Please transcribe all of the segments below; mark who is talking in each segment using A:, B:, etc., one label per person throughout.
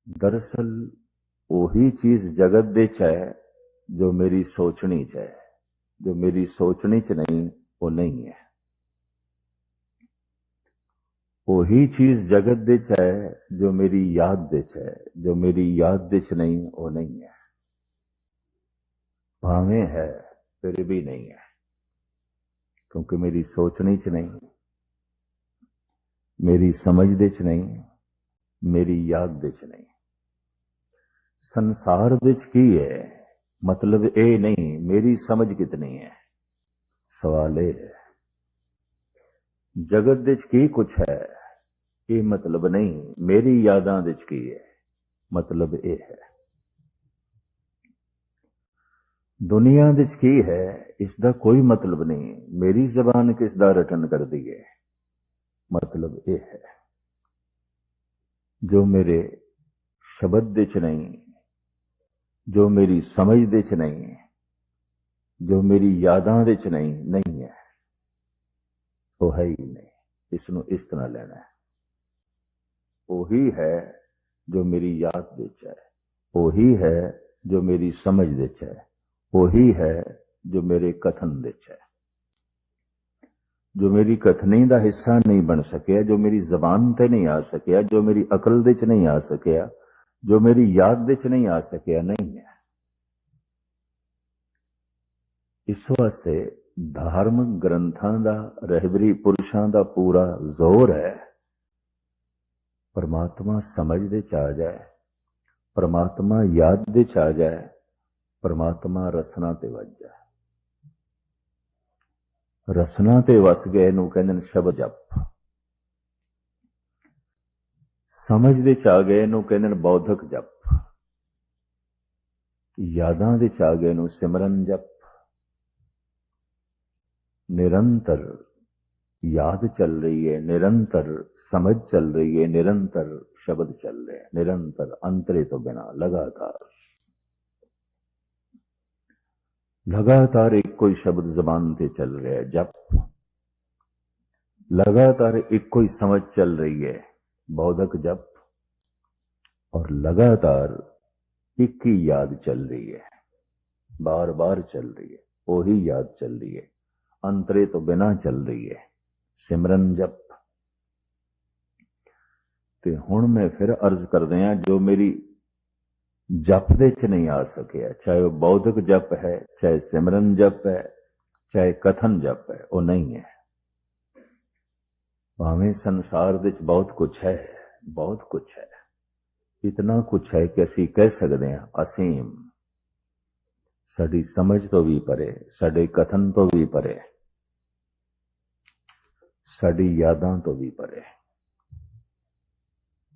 A: दरअसल वही चीज जगत दे च है जो मेरी सोचनी च है। जो मेरी सोचनी च नहीं वो नहीं है। वही चीज जगत दे च है जो मेरी याद दे च है। जो मेरी याद दे च नहीं वो नहीं है। भावे है फिर भी नहीं है, क्योंकि मेरी सोचनी च नहीं, मेरी समझ दे च नहीं, मेरी याद दे च नहीं। संसार विच की है, मतलब ये नहीं मेरी समझ कितनी है। सवाल ये है जगत विच की कुछ है, ये मतलब नहीं मेरी यादां विच की है, मतलब ये है। दुनिया विच की है इसका कोई मतलब नहीं, मेरी जबान किसदा रटन कर दी है, मतलब ये है। जो मेरे शब्द दे च नहीं, जो मेरी समझ दे च नहीं, जो मेरी यादां दे च नहीं, नहीं है, वो है ही नहीं। इसनों इस तरह लेना है। वही है जो मेरी याद दे च है, वही है जो मेरी समझ दे च है, वही है जो मेरे कथन दे च है। जो मेरी कथनी का हिस्सा नहीं बन सकिया, जो मेरी जबान ते नहीं आ सकिया, जो मेरी अकल दे च नहीं आ सकिया, जो मेरी याद दे च नहीं आ सकिया, नहीं है। इस वास्ते धार्मिक ग्रंथां दा, रहबरी पुरुषां दा पूरा जोर है परमात्मा समझ दे च आ जाए, परमात्मा याद दे च आ जाए, परमात्मा रसना ते वज जाए। रसना ते वस गए नूं कहंदे ने शब्द जप। समझ दे च आ गए नूं कहंदे ने बौद्धक जप। यादां दे च आ गए नूं सिमरन जप। निरंतर याद चल रही है, निरंतर समझ चल रही है, निरंतर शब्द चल रहे हैं, निरंतर अंतरे तो बिना लगातार लगातार एक कोई शब्द जबान से चल रहा है जप। लगातार एक कोई समझ चल रही है बौद्धक जप। और लगातार एक ही याद चल रही है, बार बार चल रही है, वही याद चल रही है, अंतरे तो बिना चल रही है, सिमरन जप। ते हुण मैं फिर अर्ज कर दिया, जो मेरी जप दे च नहीं आ सकिया, चाहे वह बौद्धिक जप है, चाहे सिमरन जप है, चाहे कथन जप है, वो नहीं है। भावें संसार विच बहुत कुछ है, बहुत कुछ है, इतना कुछ है कि असीं कह सकते हैं असीम। साडी समझ तो भी परे, साडे कथन तो भी परे, साडी यादां तो भी परे।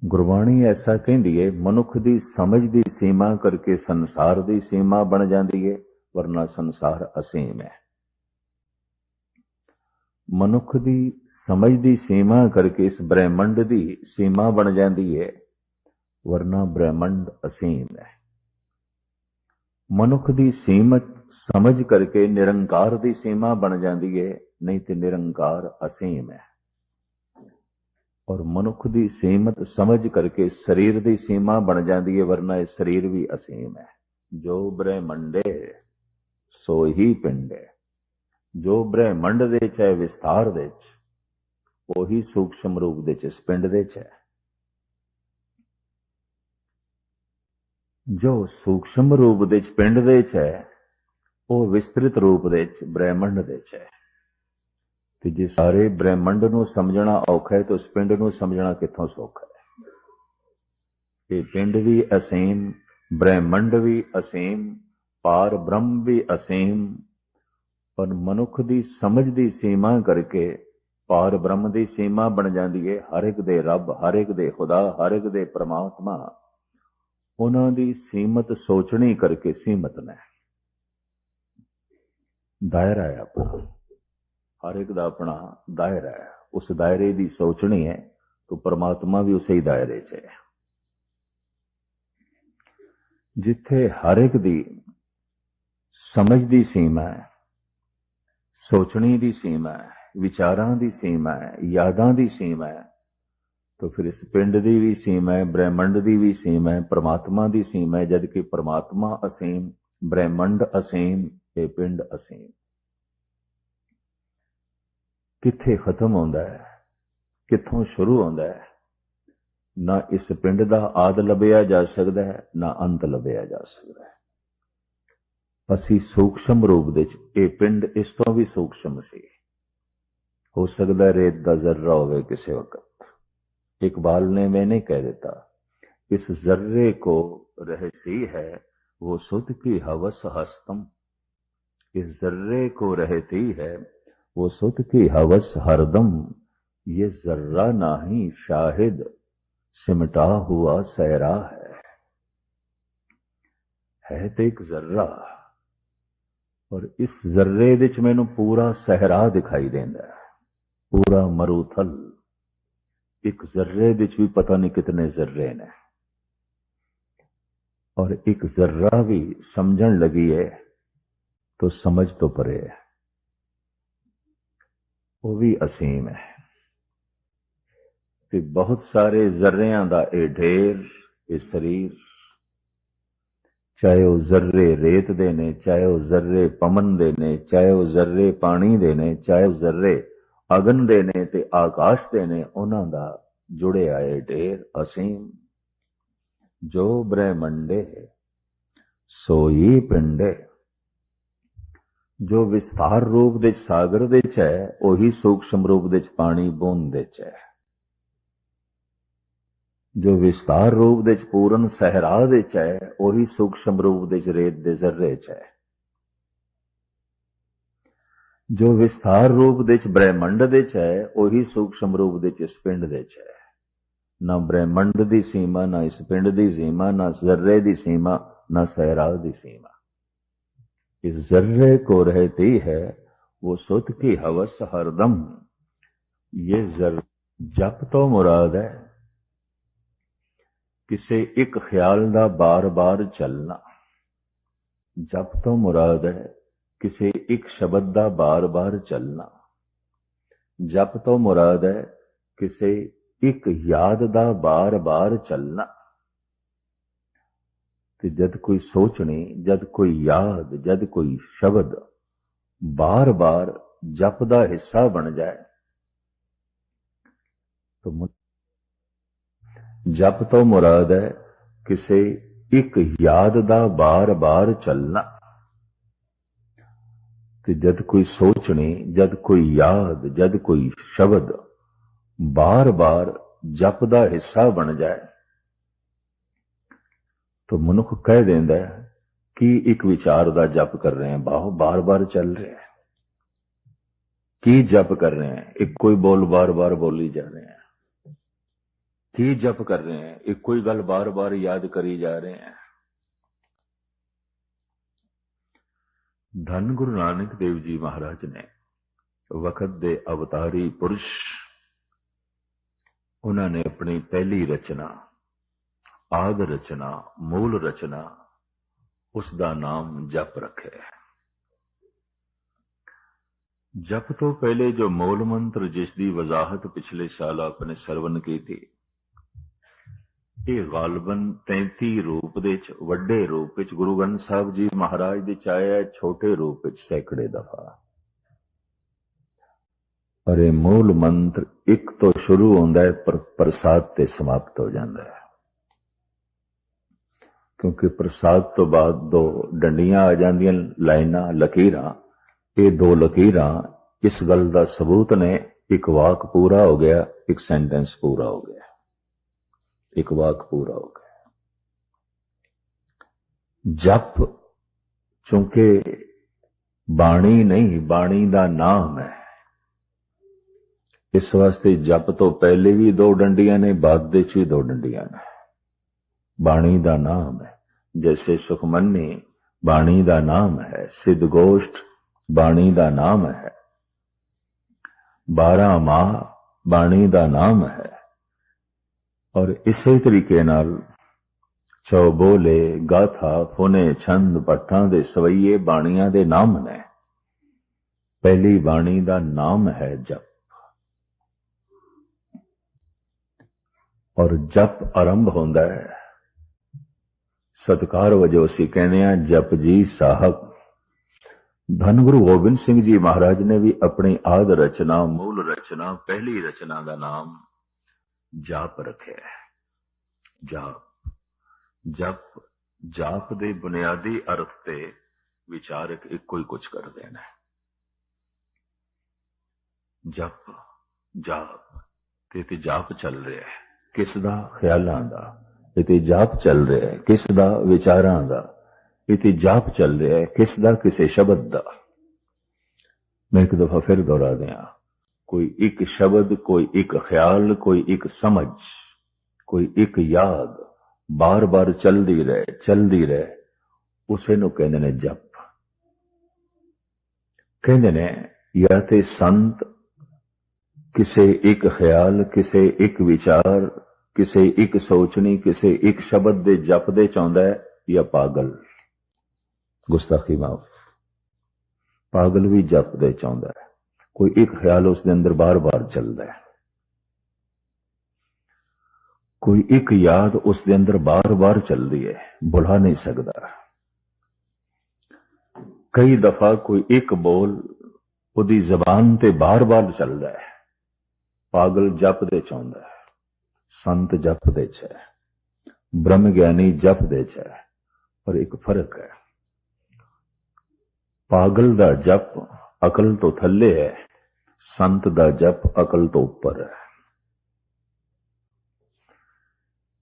A: गुरबाणी ऐसा कहती है, मनुख की समझ की सीमा करके संसार की सीमा बन जाती है, वरना संसार असीम है। मनुख की समझ की सीमा करके इस ब्रह्मंड की सीमा बन जाती है, वरना ब्रह्मंड असीम है। मनुख की सीमत समझ करके निरंकार की सीमा बन जाती है, नहीं तो निरंकार असीम है। और मनुख की सीमत समझ करके शरीर की सीमा बन जाती है, वरना यह शरीर भी असीम है। जो ब्रह्मंडे सो ही पिंडे। जो ब्रह्मंड दे च है विस्तार दे च, वही सूक्ष्म रूप दे च इस पिंड दे च है। जो सूक्ष्म रूप दे च पिंड दे च है, वो विस्तृत रूप दे च ब्रह्मंड दे च है। ਤੇ ਜੇ ਸਾਰੇ ਬ੍ਰਹਿਮੰਡ ਨੂੰ ਸਮਝਣਾ ਔਖਾ ਹੈ ਤਾਂ ਉਸ ਪਿੰਡ ਨੂੰ ਸਮਝਣਾ ਕਿੱਥੋਂ ਸੌਖਾ ਹੈ। ਇਹ ਪਿੰਡ ਵੀ ਅਸੀਮ, ਬ੍ਰਹਿਮੰਡ ਵੀ ਅਸੀਮ, ਪਾਰ ਬ੍ਰਹਮ ਵੀ ਅਸੀਮ। ਪਰ ਮਨੁੱਖ ਦੀ ਸਮਝ ਦੀ ਸੀਮਾ ਕਰਕੇ ਪਾਰ ਬ੍ਰਹਮ ਦੀ ਸੀਮਾ ਬਣ ਜਾਂਦੀ ਹੈ। ਹਰ ਇੱਕ ਦੇ ਰੱਬ, ਹਰ ਇੱਕ ਦੇ ਖੁਦਾ, ਹਰ ਇੱਕ ਦੇ ਪਰਮਾਤਮਾ, ਉਹਨਾਂ ਦੀ ਸੀਮਤ ਸੋਚਣੀ ਕਰਕੇ ਸੀਮਤ ਨੇ। ਦਾਇਰਾ ਹੈ ਆਪਣਾ, हर एक का अपना दायरा है, उस दायरे की सोचनी है तो परमात्मा भी उसे ही दायरे च है। जिथे हर एक की समझ की सीमा है, सोचनी की सीमा है, विचारां की सीमा है, यादां की सीमा है, तो फिर इस पिंड की भी सीम है, ब्रह्मंड की भी सीम है, परमात्मा की सीम है, जबकि परमात्मा असीम, ब्रह्मंड असीम, ये पिंड असीम। किथे खत्म होंदा है, किथों शुरू होंदा है, ना इस पिंड का आद लभ्या जा सकता है, ना अंत लभ्या जा सकता है। असी सूक्ष्म रूप दे ये पिंड इस तो भी सूक्ष्म सी, हो सकता रेत का जर्रा होवे किसी वक्त। इकबाल ने मैंने कह देता, इस जर्रे को रहती है वो सुध की हवस हस्तम। इस जर्रे को रहती है वो सुध की हवस हरदम। ये जर्रा नाही शाहिद सिमटा हुआ सहरा है तो एक जर्रा, और इस जर्रे विच मैनू पूरा सहरा दिखाई देंदा है, पूरा मरूथल। एक जर्रे विच भी पता नहीं कितने जर्रे ने, और एक जर्रा भी समझण लगी है तो समझ तो परे है, वो भी असीम है। कि बहुत सारे जर्रियां दा ये ढेर, ये शरीर, चाहे वो जर्रे रेत दे ने, चाहे वो जर्रे पवन दे ने, चाहे वो जर्रे पानी दे ने, चाहे वो जर्रे अगन दे ने ते आकाश दे ने, उन्हां दा जुड़े आए ढेर असीम। जो ब्रह्मंडे सोई पिंडे। जो विस्तार रूप दे सागर दे च है, वही सूक्ष्म रूप दे पानी बूंद दे च है। जो विस्तार रूप दे पूर्ण सहरा दे च है, वही सूक्ष्म रूप दे रेत दे जर्रे च है। जो विस्तार रूप दे ब्रह्मंड दे च है, वही सूक्ष्म रूप दे इस पिंड दे च है। ना ब्रह्मंड दी सीमा, ना इस पिंड दी सीमा, ना जर्रे दी सीमा, ना सहरा दी सीमा। इस जर्रे को रहती है वो सुध की हवस हरदम। ये जप तो मुराद है किसी एक ख्याल का बार बार चलना। जप तो मुराद है किसी एक शब्द का बार बार चलना। जप तो मुराद है किसी एक याद का बार बार चलना। ते जद कोई सोचनी, जद कोई याद, जद कोई शब्द बार बार जप का हिस्सा बन जाए तो जप तो मुराद है किसी एक याद का बार बार चलना। ते जद कोई सोचनी, जद कोई याद, जद कोई शब्द बार बार जप का हिस्सा बन जाए तो मनुख कह देंदा है कि एक विचार का जप कर रहे हैं, बार बार चल रहे हैं। की जप कर रहे हैं, एक कोई बोल बार बार बोली जा रहे हैं। की जप कर रहे हैं, एक कोई गल बार बार याद करी जा रहे हैं। धन गुरु नानक देव जी महाराज ने वक्त दे अवतारी पुरुष, उन्होंने अपनी पहली रचना, आद रचना, मूल रचना, उसका नाम जप रखे। जप तो पहले जो मूल मंत्र जिसकी वजाहत पिछले साल आपने सरवण की थी, ये गालबन 33 रूप दे वड्डे रूप विच गुरु ग्रंथ साहब जी महाराज दे आया, छोटे रूप विच सैकड़े दफा। और ये मूल मंत्र एक तो शुरू होंदा है पर प्रसाद ते समाप्त हो जाता है। क्योंकि प्रसाद तो बाद दो डंडियां आ जांदियां, लाइनां, लकीरां। ये दो लकीरां इस गल का सबूत ने, एक वाक पूरा हो गया, एक सेंटेंस पूरा हो गया, एक वाक पूरा हो गया। जप चूंकि बाणी नहीं, बाणी का नाम है, इस वास्ते जप तो पहले भी दो डंडियां ने, बाद दे भी दो डंडियां ने। बाणी का नाम है। जैसे सुखमनी बाणी का नाम है, सिद्धगोष्ठ बाणी का नाम है, 12 माह बाणी का नाम है। और इसे तरीके नाल चौबोले, गाथा, फुने, छंद, पट्ठां दे सवैये बाणियां दे नाम ने। पहली बाणी का नाम है जप। और जप आरंभ होंदा है सत्कार वजों असीं कहने आ जप जी साहब। धन गुरु गोबिंद सिंह जी महाराज ने भी अपनी आद रचना मूल रचना पहली रचना का नाम जाप रखे है। जाप जप जाप दे बुनियादी अर्थ ते विचारक इको ही कुछ कर देना है। जप जाप ते जाप चल रहा है किस दा ख्यालां दा, इते जाप चल रहा है किस दा विचारां दा, इते जाप चल रहा है किस दा किसे शब्द दा। मैं एक दफा फिर दोहरा दिया, कोई एक शब्द कोई एक ख्याल कोई एक समझ कोई एक याद बार बार चलती रहे उसे नु कहंदे ने जप। कहंदे ने या ते संत किसे एक ख्याल किसे एक विचार किसे एक सोचनी किसे एक शब्द दे जप दे चाहुंदा है, या पागल गुस्ताखी माफ पागल भी जप दे चाहुंदा है। कोई एक ख्याल उसके अंदर बार बार चलता है, कोई एक याद उसके अंदर बार बार चलती है, भुला नहीं सकता। कई दफा कोई एक बोल उदी जबान ते बार बार चलता है, पागल जप दे चाहुंदा है, संत जप दे च है, ब्रह्म ज्ञानी जप दे च है। पर एक फर्क है, पागल दा जप अकल तो थल्ले है, संत दा जप अकल तो ऊपर है।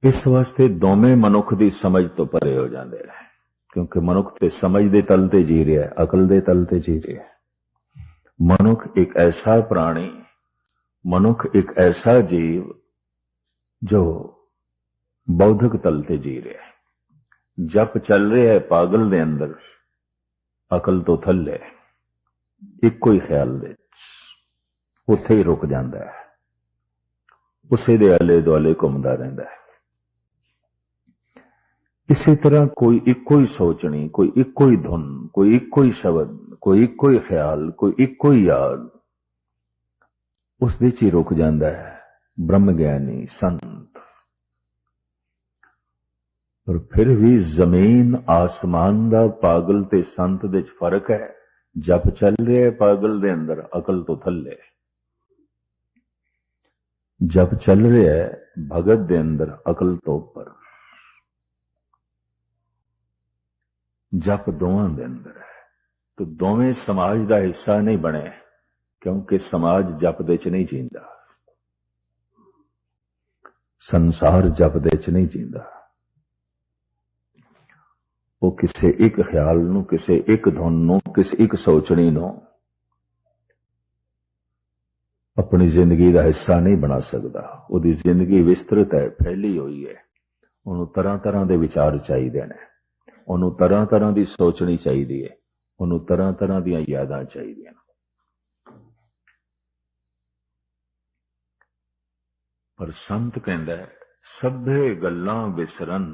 A: इस वास्ते दोवें मनुख की समझ तो परे हो जाते हैं, क्योंकि मनुख ते समझ दे तल ते जी रहा है, अकल दे तल ते जी रहा है। मनुख एक ऐसा प्राणी मनुख एक ऐसा जीव जो बौद्धिक तल ते जी रहा है। जप चल रहा है पागल दे अंदर, अकल तो थल्ले, इको ही ख्याल दे उत्थे ही रुक जाता है, उसे दे आले दुआले घूमता रहता है। इसी तरह कोई इको ही सोचनी कोई इको ही धुन कोई इको ही शब्द कोई इको ही ख्याल कोई इको ही याद उस दे ही रुक जाता है। ब्रह्म ज्ञानी संत, और फिर भी जमीन आसमान दा पागल ते संत दे फर्क है। जप चल रहा है पागल दे अंदर, अकल तो थल्ले। जप चल रहा है भगत दे अंदर, अकल तो ऊपर। जप दोवां दे अंदर है, तो दोवें समाज का हिस्सा नहीं बने, क्योंकि समाज जप दे च नहीं जींदा, संसार जप दे च नहीं जींदा। वो किसी एक ख्याल नू किसी एक धुन नू किसी एक सोचनी नू अपनी जिंदगी का हिस्सा नहीं बना सकता। उसकी जिंदगी विस्तृत है, फैली हुई है, उन्होंने तरह तरह के विचार चाहिए ने, उन्होंने तरह तरह की सोचनी चाहिए है, उन्होंने तरह तरह दी यादां चाहिए। पर संत कहंदा है सभे गल्लां विसरन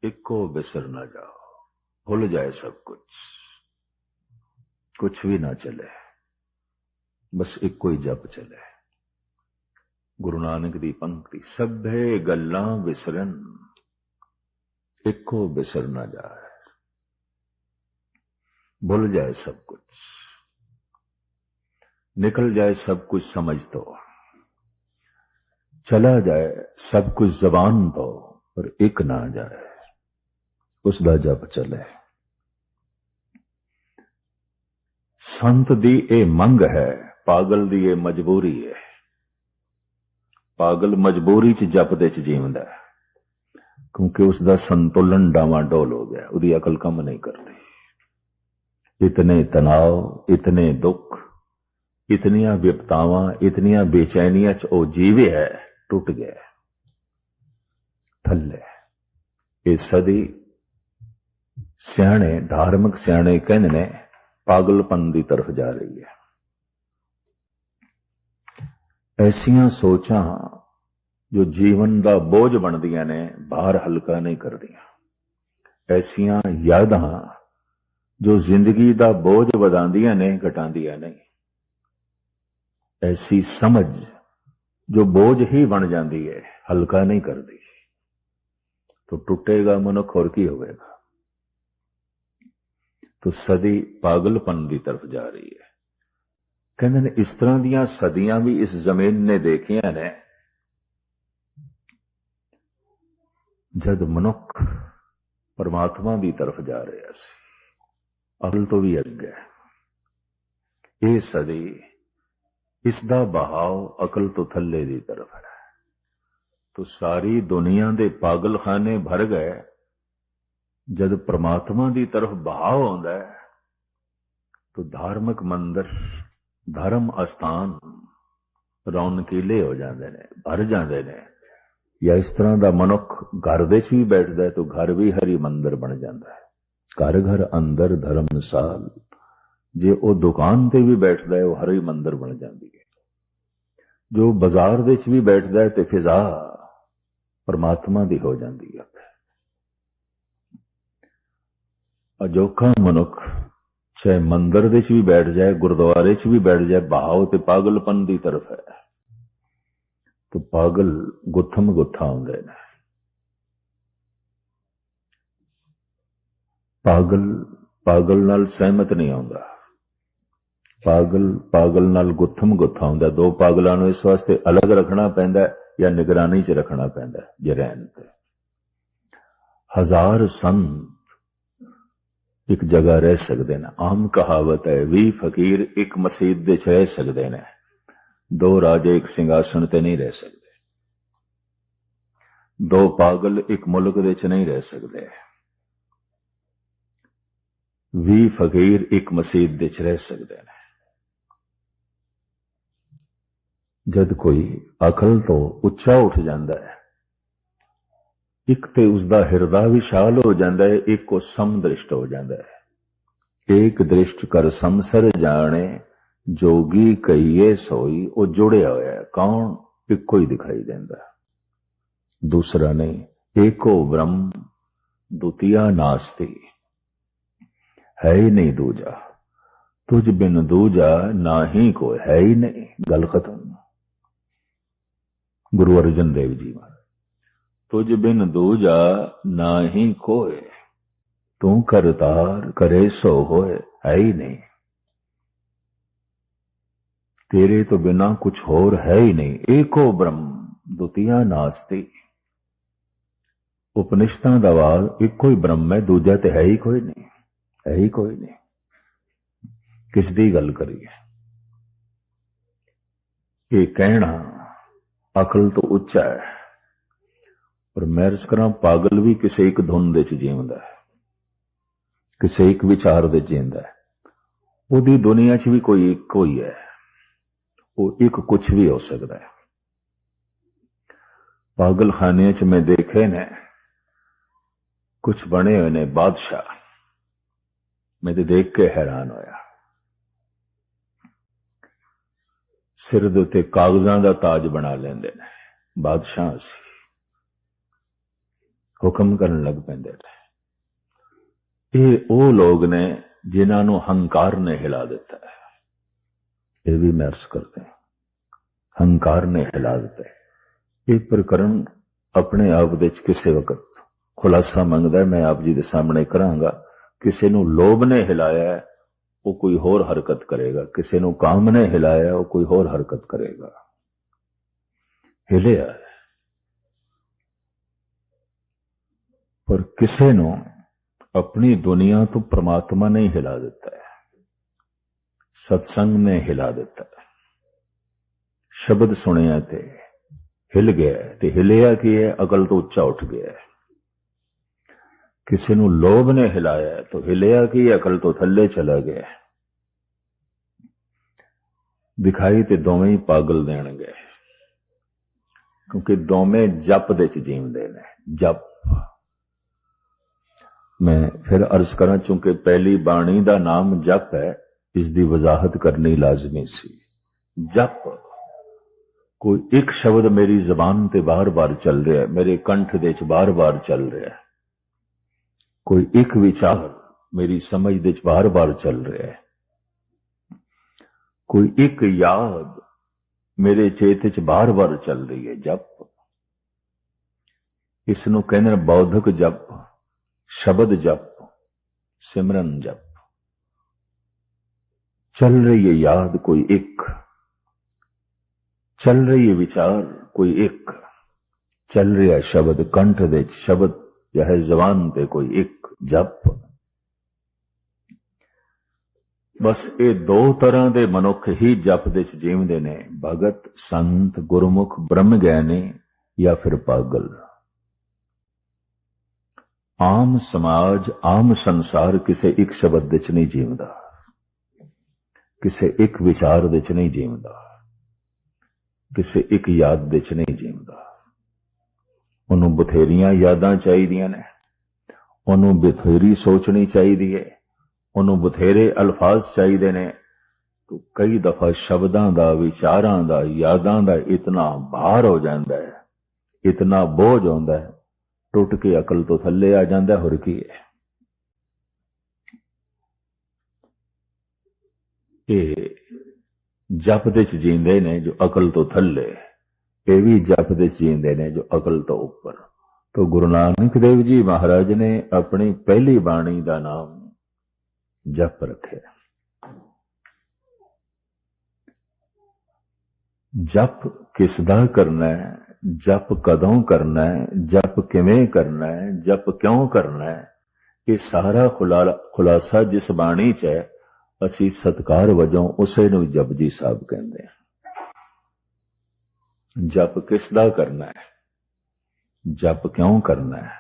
A: इको विसर ना जाओ। भूल जाए सब कुछ भी ना चले, बस इको ही जप चले। गुरु नानक दी पंक्ति सभे गल्लां विसरन इको विसर ना जाए। भूल जाए सब कुछ, निकल जाए सब कुछ समझ तो, चला जाए सब कुछ जबान तो, पर एक ना जाए उसदा जप चले। संत दी ए मंग है, पागल दी ए मजबूरी है। पागल मजबूरी च जप दे च जीवंदा है, क्योंकि उसका संतुलन डावाडोल हो गया, उसकी अकल कम नहीं करती। इतने तनाव इतने दुख इतनियां विपतावां इतनियां बेचैनियां च ओ जीवे है, टूट गया थल्ले। ये सदी सियाणे धार्मिक सियाणे कहने ने पागलपन की तरफ जा रही है। ऐसियां सोचां जो जीवन का बोझ बनदियां ने, भार हल्का नहीं करदियां। ऐसियां यादां जो जिंदगी का बोझ वधांदियां ने, घटांदियां नहीं। ऐसी समझ जो बोझ ही बन जाती है, हल्का नहीं करती, तो टुटेगा मनुख और की होगा। तो सदी पागलपन की तरफ जा रही है। कहते ने इस तरह दियां सदियां भी इस जमीन ने देखियां ने, जद मनुख परमात्मा की तरफ जा रहा सी, अकल तो भी अगे। ये सदी इसका बहाव अकल तो थले की तरफ है। तो सारी दुनिया के पागलखाने भर गए। जद परमात्मा की तरफ बहाव आता है तो धार्मिक मंदिर, धर्म अस्थान रौनकीले हो जाते ने, भर जाते ने। या इस तरह का मनुख घर दे भी बैठता है तो घर भी हरि मंदिर बन जाता है। घर घर अंदर धर्मसाल, जे वो दुकान ते भी बैठता है वो हरि मंदिर बन जाती है। जो बाजार दे भी बैठता है तो फिजा परमात्मा दी हो जाती है। अजोखा मनुख चाहे मंदिर दे भी बैठ जाए, गुरुद्वारे च भी बैठ जाए, बहाव ते पागलपन की तरफ है। तो पागल गुत्थम गुत्था आउंदे ने। पागल पागल नाल सहमत नहीं आउंदा, पागल पागल नाल गुत्थम गुत्था आउंदा। दो पागलों को इस वास्ते अलग रखना पैंदा या निगरानी च रखना पैंदा जे रहन ते। हजार संत एक जगह रह सकते हैं। आम कहावत है, 20 फकीर एक मसीत दे च रह सकते हैं, 2 राजे एक सिंघासन ते नहीं रह सकते, 2 पागल एक मुल्क दे च नहीं रह सकते, 20 फकीर एक मसीत दे च रह सकते हैं। जद कोई अकल तो उच्चा उठ जाता है, एक ते उसका हिरदा विशाल हो जाता है, एक को समदृष्ट हो जाता है। एक दृष्ट कर समसर जाने, जोगी कहिए सोई। वो जुड़िया होया है, कौन? एक को ही दिखाई देता, दूसरा नहीं। एको ब्रह्म द्वितीया नास्ति, है ही नहीं दूजा। तुझ बिन दूजा ना ही कोई, है ही नहीं, गल खत्म। गुरु अर्जन देव जी महाराज, तुझ बिन दूजा ना ही कोय, तू करतार करे सो होए, है ही नहीं। तेरे तो बिना कुछ और है ही नहीं। एको ब्रह्म द्वितीया नास्ति। उपनिषदां दा वाल इको ही ब्रह्म है, दूजा तो है ही कोई नहीं, है ही कोई नहीं। किस दी गल करिए? ये कहना अकल तो उच्चा है, पर मैं अर्ज करा पागल भी किसी एक धुन दे जीवंदा है, किसी एक विचार दे जींदा है। उहदी दुनिया च भी कोई एक कोई है, वो एक कुछ भी हो सकता है। पागल खाने च मैं देखे ने कुछ बने हुए ने बादशाह, मैं तो देख के हैरान होया। सिर दे उत्ते कागजां दा ताज बना लेंदे ने, बादशाह सी, हुक्म करन लग पैंदे ने। ये वो लोग ने जिन्होंने हंकार ने हिला दिता है। ये भी मैं अर्ज करते हैं, हंकार ने हिला दिता है। एक प्रकरण अपने आप दे किसी वक्त खुलासा मंगदा है, मैं आप जी के सामने करांगा। किसी नूं लोभ ने हिलाया है, वो कोई होर हरकत करेगा, किसी नूं काम ने हिलाया है, वो कोई होर हरकत करेगा। हिलिया है, पर किसी नूं अपनी दुनिया तो परमात्मा ने हिला दिता है, सत्संग ने हिला दिता है। शब्द सुनिया ते हिल गया, ते हिलिया की है, अकल तो उच्चा उठ गया है। किसी नूं लोभ ने हिलाया है तो हिलिया की, अकल तो थल्ले चला गया है। दिखाई ते दोवें ही पागल देण गए, क्योंकि दोवें जप दे च जीवदे ने। जप मैं फिर अर्ज करा, चूंकि पहली बाणी का नाम जप है, इसकी वजाहत करनी लाजमी सी। जप कोई एक शब्द मेरी जबान ते बार बार चल रहा है, मेरे कंठ दे च बार बार चल रहा है, कोई एक विचार मेरी समझ दे च बार बार चल रहा है, कोई एक याद मेरे चेत च बार बार चल रही है जप। इसनूं कहंदे ने बौद्धिक जप, शब्द जप, सिमरन जप। चल रही है याद कोई एक, चल रही है विचार कोई एक, चल रहा है शब्द कंठ दे शब्द या है जबान ते कोई एक जप। बस ये दो तरह के मनुख ही जप दे जीवते ने, भगत, संत, गुरमुख, ब्रह्म ज्ञानी या फिर पागल। आम समाज, आम संसार किसी एक शब्द विच नहीं जीवदा, किसी एक विचार विच नहीं जीवदा, किसी एक याद विच नहीं जीवदा। उन्होंने बथेरियां यादां चाहिदियां ने, उन्होंने बथेरी सोचनी चाहिदी है, उन्होंने बथेरे अल्फाज चाहिए ने। तो कई दफा शब्दां दा, विचारां दा, यादां दा इतना भार हो जाता है, इतना बोझ होता है, टुट के अकल तो थले आ जाता है। होर की है ये जप दे जींदे ने जो अकल तो थले, ये भी जप दे जींदे ने जो अकल तो ऊपर। तो गुरु नानक देव जी महाराज ने अपनी पहली बाणी का नाम जप रखे। जप किसदा करना है, जप कदों करना है, जप किवें करना है, जप क्यों करना है, ये सारा खुलासा जिस बाणी च है, असी सत्कार वजों उसे नूं जपजी साहब कहंदे हैं। जप किसदा करना है, जप क्यों करना है,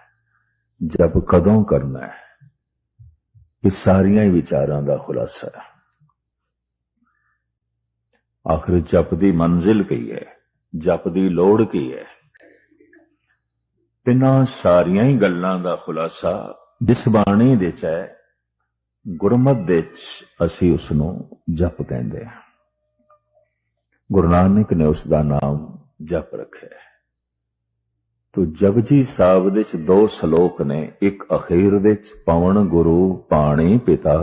A: जप कदों करना है, ये सारियां ही विचारां दा खुलासा है। आखिर जप दी मंजिल की है, जप दी लोड़ की है, इन्हां सारियां ही गल्लां दा खुलासा जिस बाणी दे च है, गुरमत दे च असी उसनूं जप कहंदे हां। गुरु नानक ने उसका नाम जप रखे। तो जपजी साहब दे च दो सलोक ने, एक अखीर दे च पवन गुरु पाणी पिता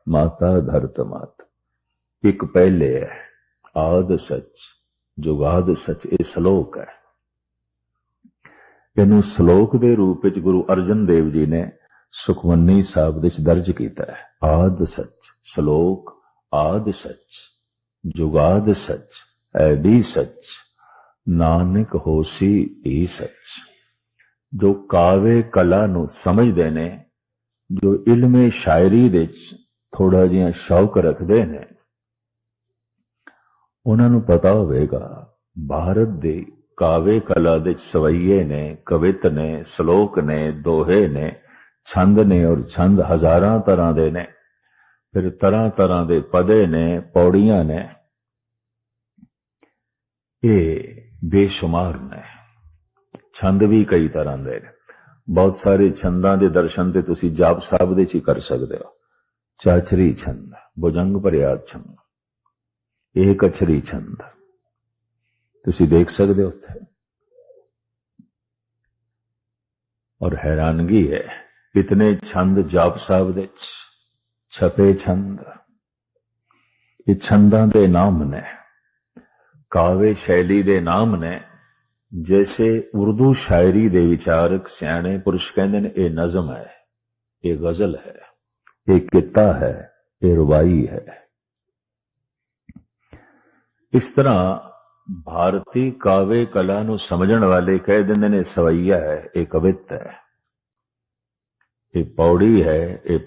A: माता धरत मात, एक पहले है आद सच जुगाद सच, ये सलोक है। इनू सलोक दे रूप में गुरु अर्जन देव जी ने सुखमनी साहब दे दर्ज किया है। आद सच सलोक, आद सच जुगाद सच, ऐडी सच नानक होसी ई सच। जो कावे कला नू समझदे ने, जो इल्मे शायरी दे थोड़ा जिहा शौक रखते हैं, उन्होंने पता होगा भारत दे कावे कला दे सवैये ने, कवित ने, सलोक ने, दोहे ने, छंद ने, और छंद हजारां तरह दे ने, फिर तरह तरह दे पदे ने, पौड़ियां ने, ये बेशुमार ने। छंद भी कई तरह दे, बहुत सारे छंदां दे दर्शन ते तुसी जाप साहब दे च कर सकते हो। चाचरी छंद, भुजंग भरिया छंद, एक अछरी छंद तुसी देख सकते हो उत्थे। और हैरानगी है, इतने छंद जाप साहब दे छपे छंद, ये छंदां दे नाम ने, कावे शैली दे नाम ने। जैसे उर्दू शायरी दे विचारक सियाणे पुरुष कहंदे ने ये नज़म है, ये गजल है, ये कित्ता है, ये रुबाई है। इस तरह भारतीय काव्य कला नू समझण वाले कह दिंदे ने सवैया है, ये कवित है, ये पौड़ी है, ये